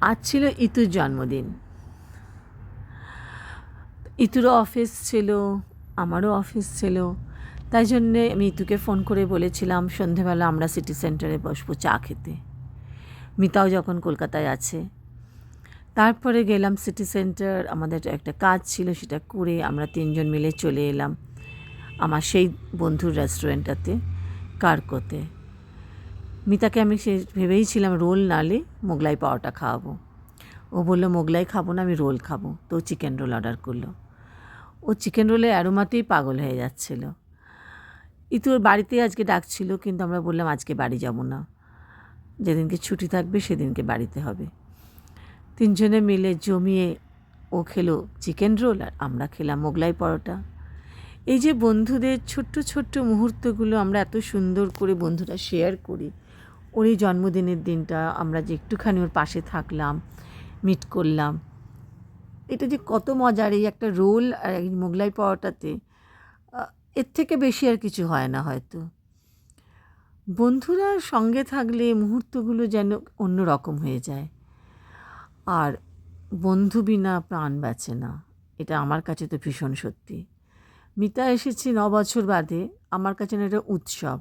আজ ছিল ইতুর জন্মদিন। ইতুরও অফিস ছিল, আমারও অফিস ছিল। তাই জন্যে আমি ইতুকে ফোন করে বলেছিলাম সন্ধেবেলা আমরা সিটি সেন্টারে বসবো চা খেতে। মিতাও যখন কলকাতায় আছে। তারপরে গেলাম সিটি সেন্টার, আমাদের একটা কাজ ছিল, সেটা করে আমরা তিনজন মিলে চলে এলাম আমার সেই বন্ধুর রেস্টুরেন্টটাতে, কার্কোতে। মিতাকে আমি সে ভেবেইছিলাম রোল নালে মোগলাই পাওয়াটা খাওয়াবো। ও বললো মোগলাই খাবো না, আমি রোল খাবো। তো চিকেন রোল অর্ডার করলো। ও চিকেন রোলের অ্যারোমাতেই পাগল হয়ে যাচ্ছিল। ইতুর বাড়িতেই আজকে ডাকছিল, কিন্তু আমরা বললাম আজকে বাড়ি যাব না, যেদিনকে ছুটি থাকবে সেদিনকে বাড়িতে হবে। তিনজনে মিলে জমিয়ে ও খেলো চিকেন রোল আর আমরা খেলাম মোগলাই পরোটা। এই যে বন্ধুদের ছোট্ট ছোট্ট মুহূর্তগুলো আমরা এত সুন্দর করে বন্ধুরা শেয়ার করি। ওর এই জন্মদিনের দিনটা আমরা যে একটুখানি ওর পাশে থাকলাম, মিট করলাম, এটা যে কত মজার। এই একটা রোল আর এই মোগলাই পরোটাতে এর থেকে বেশি আর কিছু হয় না হয়তো। বন্ধুরা সঙ্গে থাকলে মুহূর্তগুলো যেন অন্য রকম হয়ে যায়। আর বন্ধু বিনা প্রাণ বাঁচে না, এটা আমার কাছে তো ভীষণ সত্যি। মিতা এসেছে 9 বছর বাদে, আমার কাছে না এটা উৎসব।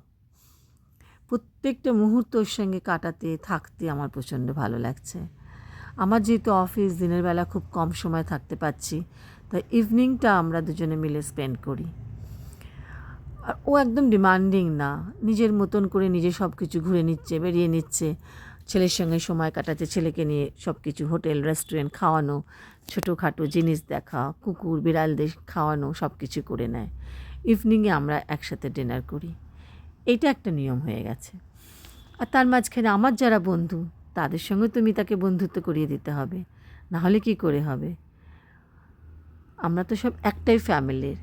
প্রত্যেকটা মুহূর্ত ওর সঙ্গে কাটাতে থাকতে আমার প্রচণ্ড ভালো লাগছে। আমার যেহেতু অফিস, দিনের বেলা খুব কম সময় থাকতে পারছি, তাই ইভিনিংটা আমরা দুজনে মিলে স্পেন্ড করি। আর ও একদম ডিমান্ডিং না, নিজের মতন করে নিজে সব কিছু ঘুরে নিচ্ছে, বেরিয়ে নিচ্ছে, ছেলের সঙ্গে সময় কাটাচ্ছে, ছেলেকে নিয়ে সব কিছু হোটেল রেস্টুরেন্ট খাওয়ানো, ছোটোখাটো জিনিস দেখা, কুকুর বিড়ালদের খাওয়ানো, সব কিছু করে নেয়। ইভিনিংয়ে আমরা একসাথে ডিনার করি, এইটা একটা নিয়ম হয়ে গেছে। আর তার মাঝখানে আমার যারা বন্ধু, তাদের সঙ্গে তো মিতাকে বন্ধুত্ব করিয়ে দিতে হবে, নাহলে কি করে হবে। আমরা তো সব একটাই ফ্যামিলির।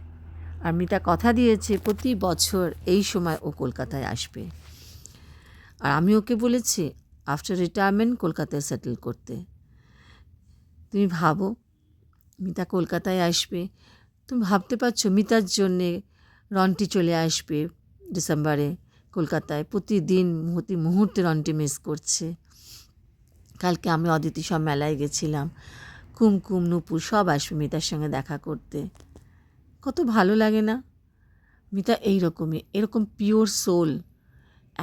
আর মিতা কথা দিয়েছে প্রতি বছর এই সময় ও কলকাতায় আসবে। আর আমি ওকে বলেছি আফটার রিটায়ারমেন্ট কলকাতায় সেটেল করতে। তুমি ভাবো, মিতা কলকাতায় আসবে, তুমি ভাবতে পারছো মিতার জন্যে রন্টি চলে আসবে ডিসেম্বরে কলকাতায়। প্রতিদিন প্রতি মুহূর্তে রন্টি মিস করছে। কালকে আমি অদিতি সব মেলায় গেছিলাম, কুমকুম নুপুর সব আসবে মিতার সঙ্গে দেখা করতে। কত ভালো লাগে না? মিতা এইরকমই, এরকম পিওর সোল,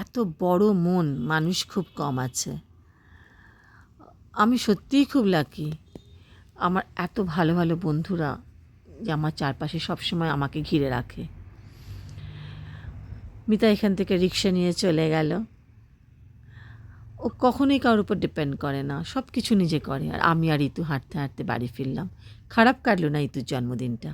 এত বড় মন মানুষ খুব কম আছে। আমি সত্যিই খুব লাকি, আমার এত ভালো ভালো বন্ধুরা যে আমার চারপাশে সবসময় আমাকে ঘিরে রাখে। মিতা এখান থেকে রিক্সা নিয়ে চলে গেল। ও কখনোই কারোর উপর ডিপেন্ড করে না, সব কিছু নিজে করে। আর আমি আর ইতু হাঁটতে হাঁটতে বাড়ি ফিরলাম। খারাপ কাটলো না ইতুর জন্মদিনটা।